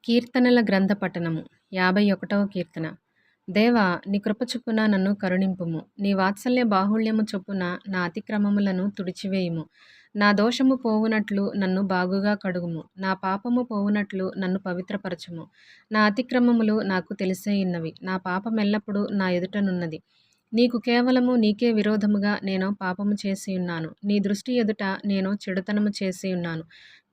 కీర్తనల గ్రంథ పఠనము 51వ కీర్తన. దేవా, నీ కృప చొప్పున నన్ను కరుణింపుము. నీ వాత్సల్య బాహుళ్యము చొప్పున నా అతిక్రమములను తుడిచివేయుము. నా దోషము పోవునట్లు నన్ను బాగుగా కడుగుము. నా పాపము పోవునట్లు నన్ను పవిత్రపరచుము. నా అతిక్రమములు నాకు తెలిసేయున్నవి. నా పాపమెల్లప్పుడు నా ఎదుటనున్నది. నీకు కేవలము నీకే విరోధముగా నేను పాపము చేసియున్నాను. నీ దృష్టి ఎదుట నేను చెడుతనము చేసియున్నాను.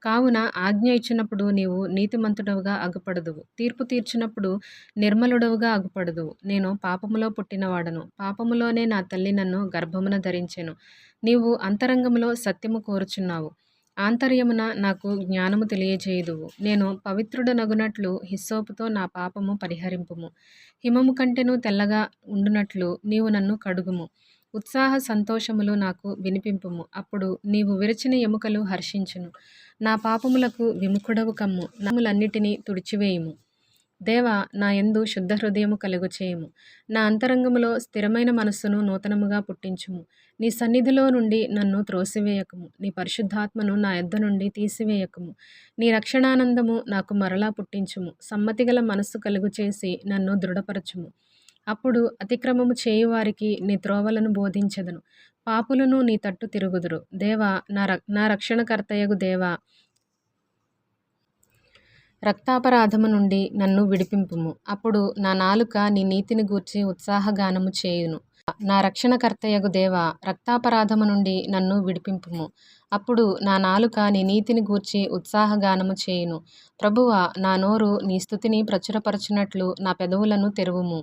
కావున ఆజ్ఞ ఇచ్చినప్పుడు నీవు నీతిమంతుడవుగా అగుపడదువు. తీర్పు తీర్చినప్పుడు నిర్మలుడవుగా అగుపడదువు. నేను పాపములో పుట్టినవాడను. పాపములోనే నా తల్లి నన్ను గర్భమున ధరించెను. నీవు అంతరంగములో సత్యము కోరుచున్నావు. ఆంతర్యమున నాకు జ్ఞానము తెలియజేయుదువు. నేను పవిత్రుడనగునట్లు హిస్సోపుతో నా పాపము పరిహరింపుము. హిమము కంటెను తెల్లగా ఉండునట్లు నీవు నన్ను కడుగుము. ఉత్సాహ సంతోషములు నాకు వినిపింపుము. అప్పుడు నీవు విరిచిన ఎముకలు హర్షించును. నా పాపములకు విముఖుడవు కమ్ము. నాములన్నిటినీ తుడిచివేయుము. దేవా, నా యందు శుద్ధ హృదయము కలుగచేయుము. నా అంతరంగములో స్థిరమైన మనస్సును నూతనముగా పుట్టించుము. నీ సన్నిధిలో నుండి నన్ను త్రోసివేయకము. నీ పరిశుద్ధాత్మను నా యొద్ద నుండి తీసివేయకము. నీ రక్షణానందము నాకు మరలా పుట్టించుము. సమ్మతిగల మనస్సు కలుగుచేసి నన్ను దృఢపరచుము. అప్పుడు అతిక్రమము చేయువారికి నీ త్రోవలను బోధించెదను. పాపులను నీ తట్టు తిరుగుదురు. దేవా, నా రక్షణకర్తయగు దేవా, రక్తాపరాధము నుండి నన్ను విడిపింపుము. అప్పుడు నా నాలుక నీ నీతిని గూర్చి ఉత్సాహగానము చేయును. నా రక్షణకర్తయగు దేవా, రక్తాపరాధము నుండి నన్ను విడిపింపుము. అప్పుడు నా నాలుక నీ నీతిని గూర్చి ఉత్సాహగానము చేయును. ప్రభువా, నా నోరు నీ స్తుతిని ప్రచురపరచునట్లు నా పెదవులను తెరువుము.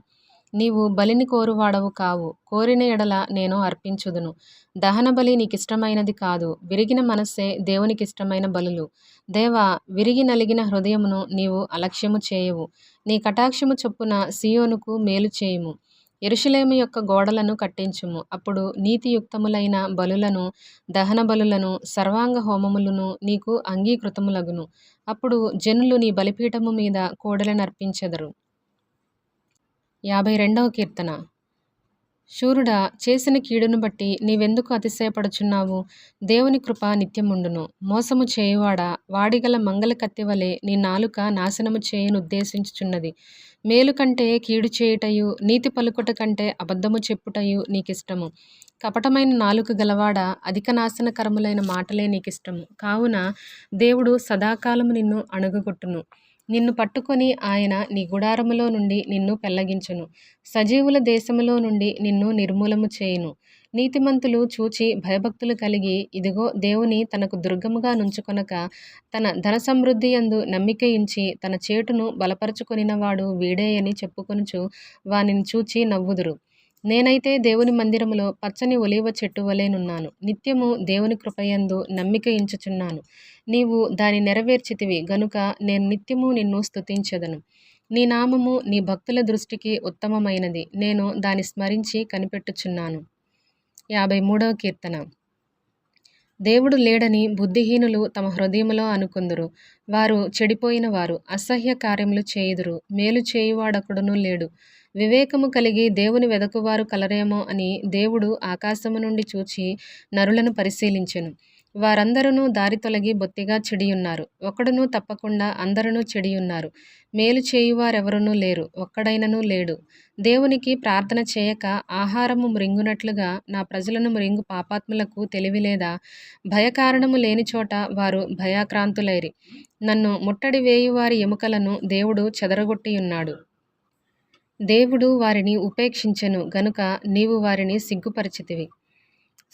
నీవు బలిని కోరువాడవు కావు. కోరిన ఎడల నేను అర్పించుదును. దహన బలి నీకిష్టమైనది కాదు. విరిగిన మనస్సే దేవునికిష్టమైన బలులు. దేవా, విరిగి నలిగిన హృదయమును నీవు అలక్ష్యము చేయవు. నీ కటాక్షము చొప్పున సియోనుకు మేలు చేయుము. యెరూషలేము యొక్క గోడలను కట్టించుము. అప్పుడు నీతియుక్తములైన బలులను, దహన బలులను, సర్వాంగ హోమములను నీకు అంగీకృతములగును. అప్పుడు జనులు నీ బలిపీఠము మీద కోడెలనర్పించెదరు. 52వ కీర్తన. శూరుడా, చేసిన కీడును బట్టి నీవెందుకు అతిశయపడుచున్నావు? దేవుని కృప నిత్యముండును. మోసము చేయువాడా, వాడిగల మంగళ కత్తివలె నీ నాలుక నాశనము చేయనుద్దేశించుచున్నది. మేలు కంటే కీడు చేయుటయు, నీతి పలుకుట కంటే అబద్ధము చెప్పుటయు నీకిష్టము. కపటమైన నాలుక గలవాడా, అధిక నాశనకరములైన మాటలే నీకిష్టము. కావున దేవుడు సదాకాలము నిన్ను అణగగొట్టును. నిన్ను పట్టుకొని ఆయన నీ గుడారములో నుండి నిన్ను పెళ్లగించును. సజీవుల దేశములో నుండి నిన్ను నిర్మూలము చేయును. నీతిమంతులు చూచి భయభక్తులు కలిగి, ఇదిగో దేవుని తనకు దుర్గముగా నుంచుకొనక, తన ధన సమృద్ధి యందు నమ్మికయించి తన చేటును బలపరచుకొనినవాడు వీడే అని చెప్పుకొనుచు వానిని చూచి నవ్వుదురు. నేనైతే దేవుని మందిరములో పచ్చని ఒలీవ చెట్టు వలెనున్నాను. నిత్యము దేవుని కృపయందు నమ్మికయించుచున్నాను. నీవు దాని నెరవేర్చితివి గనుక నేను నిత్యము నిన్ను స్తుతించెదను. నీ నామము నీ భక్తుల దృష్టికి ఉత్తమమైనది. నేను దాని స్మరించి కనిపెట్టుచున్నాను. 53వ కీర్తన. దేవుడు లేడని బుద్ధిహీనులు తమ హృదయములో అనుకొందురు. వారు చెడిపోయిన వారు, అసహ్య కార్యములు చేయుదురు. మేలు చేయువాడొకడునూ లేడు. వివేకము కలిగి దేవుని వెదకువారు కలరేమో అని దేవుడు ఆకాశము నుండి చూచి నరులను పరిశీలించెను. వారందరూ దారి తొలగి బొత్తిగా చెడియున్నారు. ఒకడునూ తప్పకుండా అందరూ చెడియున్నారు. మేలు చేయువారెవరునూ లేరు, ఒక్కడైనను లేడు. దేవునికి ప్రార్థన చేయక ఆహారము మ్రింగునట్లుగా నా ప్రజలను మ్రింగు పాపాత్ములకు తెలివి లేదా? భయకారణము లేని చోట వారు భయాక్రాంతులైరి. నన్ను ముట్టడి వేయువారి ఎముకలను దేవుడు చెదరగొట్టియున్నాడు. దేవుడు వారిని ఉపేక్షించెను గనుక నీవు వారిని సిగ్గుపరిచితివి.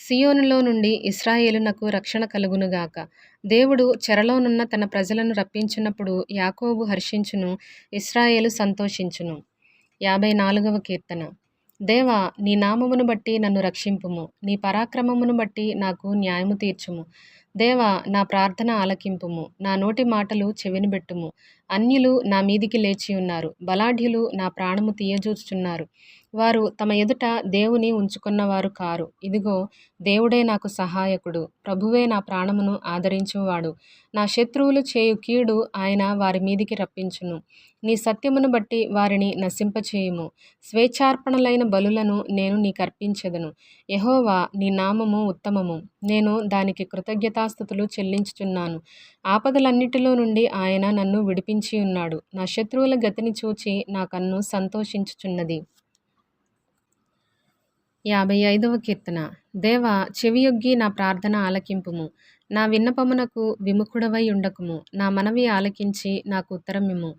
సియోనులో నుండి ఇశ్రాయేలునకు రక్షణ కలుగునుగాక. దేవుడు చెరలోనున్న తన ప్రజలను రప్పించినప్పుడు యాకోబు హర్షించును, ఇశ్రాయేలు సంతోషించును. 54వ కీర్తన. దేవా, నీ నామమును బట్టి నన్ను రక్షింపుము. నీ పరాక్రమమును బట్టి నాకు న్యాయము తీర్చుము. దేవా, నా ప్రార్థన ఆలకింపుము. నా నోటి మాటలు చెవినబెట్టుము. అన్యులు నా మీదికి లేచియున్నారు. బలాఢ్యులు నా ప్రాణము తీయజూచుచున్నారు. వారు తమ ఎదుట దేవుని ఉంచుకున్నవారు కారు. ఇదిగో, దేవుడే నాకు సహాయకుడు, ప్రభువే నా ప్రాణమును ఆదరించువాడు. నా శత్రువులు చేయు కీడు ఆయన వారి మీదికి రప్పించును. నీ సత్యమును బట్టి వారిని నశింపచేయుము. స్వేచ్ఛార్పణలైన బలులను నేను నీకర్పించెదను. యెహోవా, నీ నామము ఉత్తమము. నేను దానికి కృతజ్ఞతాస్తుతులు చెల్లించుచున్నాను. ఆపదలన్నిటిలో నుండి ఆయన నన్ను విడిపించి ఉన్నాడు. నా శత్రువుల గతిని చూచి నా కన్ను సంతోషించుచున్నది. 55వ కీర్తన. దేవా, చెవియొగ్గి నా ప్రార్థన ఆలకింపుము. నా విన్నపమునకు విముఖుడవై ఉండకుము. నా మనవి ఆలకించి నాకు ఉత్తరమిమ్ము.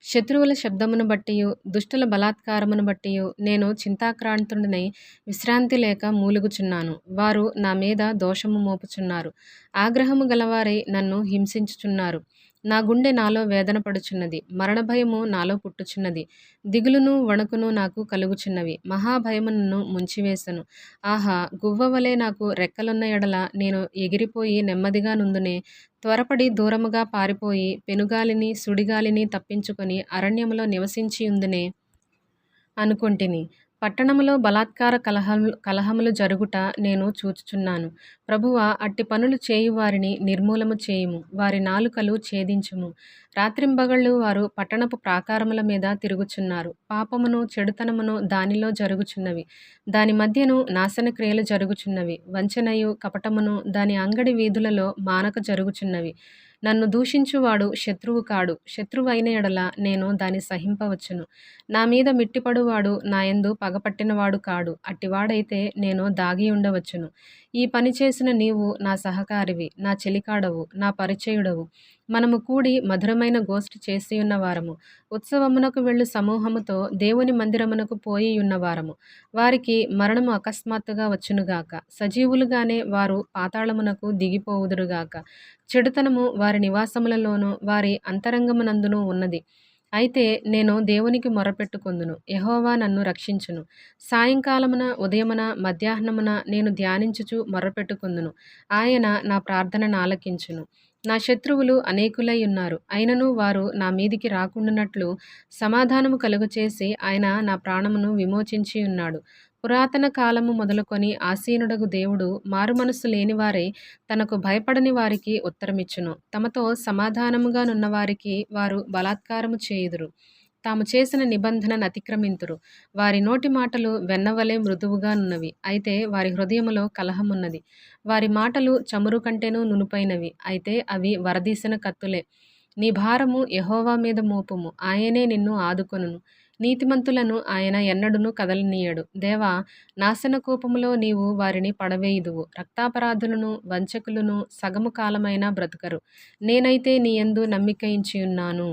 శత్రువుల శబ్దమును బట్టియు దుష్టుల బలాత్కారమును బట్టియు నేను చింతాక్రాంతుడనై విశ్రాంతి లేక మూలుగుచున్నాను. వారు నా మీద దోషము మోపుచున్నారు. ఆగ్రహము గలవారై నన్ను హింసించుచున్నారు. నా గుండె నాలో వేదన పడుచున్నది. మరణభయము నాలో పుట్టుచున్నది. దిగులును వణకును నాకు కలుగుచున్నవి. మహాభయము నన్ను ముంచివేసెను. ఆహా, గువ్వవలె నాకు రెక్కలున్న ఎడల నేను ఎగిరిపోయి నెమ్మదిగా నుందునే. త్వరపడి దూరముగా పారిపోయి పెనుగాలిని సుడిగాలిని తప్పించుకొని అరణ్యములో నివసించియుందునే అనుకొంటిని. పట్టణములో బలాత్కార కలహములు జరుగుట నేను చూచుచున్నాను. ప్రభువా, అట్టి పనులు చేయువారిని నిర్మూలము చేయుము. వారి నాలుకలు ఛేదించుము. రాత్రింబగళ్ళు వారు పట్టణపు ప్రాకారముల మీద తిరుగుచున్నారు. పాపమును చెడుతనమును దానిలో జరుగుచున్నవి. దాని మధ్యను నాశన క్రియలు జరుగుచున్నవి. వంచనయు కపటమును దాని అంగడి వీధులలో మానక జరుగుచున్నవి. నన్ను దూషించువాడు శత్రువు కాడు. శత్రువైన ఎడల నేను దాని సహింపవచ్చును. నా మీద మిట్టిపడువాడు నాయందు పగపట్టినవాడు కాడు. అట్టివాడైతే నేను దాగి ఉండవచ్చును. ఈ పని చేసిన నీవు నా సహకారివి, నా చెలికాడవు, నా పరిచయుడవు. మనము కూడి మధురమైన గోష్ఠి చేసియున్న వారము. ఉత్సవమునకు వెళ్ళు సమూహముతో దేవుని మందిరమునకు పోయియున్న వారము. వారికి మరణము అకస్మాత్తుగా వచ్చునుగాక. సజీవులుగానే వారు పాతాళమునకు దిగిపోవుదురుగాక. చెడుతనము వారి నివాసములలోనూ వారి అంతరంగమునందును ఉన్నది. అయితే నేను దేవునికి మొరపెట్టుకొందును. యెహోవా నన్ను రక్షించును. సాయంకాలమున ఉదయమున మధ్యాహ్నమున నేను ధ్యానించుచు మొరపెట్టుకొందును. ఆయన నా ప్రార్థనను ఆలకించును. నా శత్రువులు అనేకులై ఉన్నారు. అయినను వారు నా మీదికి రాకుండునట్లు సమాధానము కలుగచేసి ఆయన నా ప్రాణమును విమోచించి ఉన్నాడు. పురాతన కాలము మొదలుకొని ఆసీనుడగు దేవుడు మారుమనస్సు లేనివారై తనకు భయపడని వారికి ఉత్తరమిచ్చును. తమతో సమాధానముగా నున్నవారికి వారు బలాత్కారము చేయుదురు. తాము చేసిన నిబంధనను అతిక్రమింతురు. వారి నోటి మాటలు వెన్నవలె మృదువుగా నున్నవి. అయితే వారి హృదయములో కలహమున్నది. వారి మాటలు చమురు కంటెను నునుపైనవి. అయితే అవి వరదీసిన కత్తులే. నీ భారము యెహోవా మీద మోపుము. ఆయనే నిన్ను ఆదుకొనును. నీతిమంతులను ఆయన ఎన్నడును కదలనీయడు. దేవా, నాశన కూపములో నీవు వారిని పడవేయుదువు. రక్తాపరాధులను వంచకులను సగము కాలమైనా బ్రతుకరు. నేనైతే నీ యందు నమ్మికయించియున్నాను.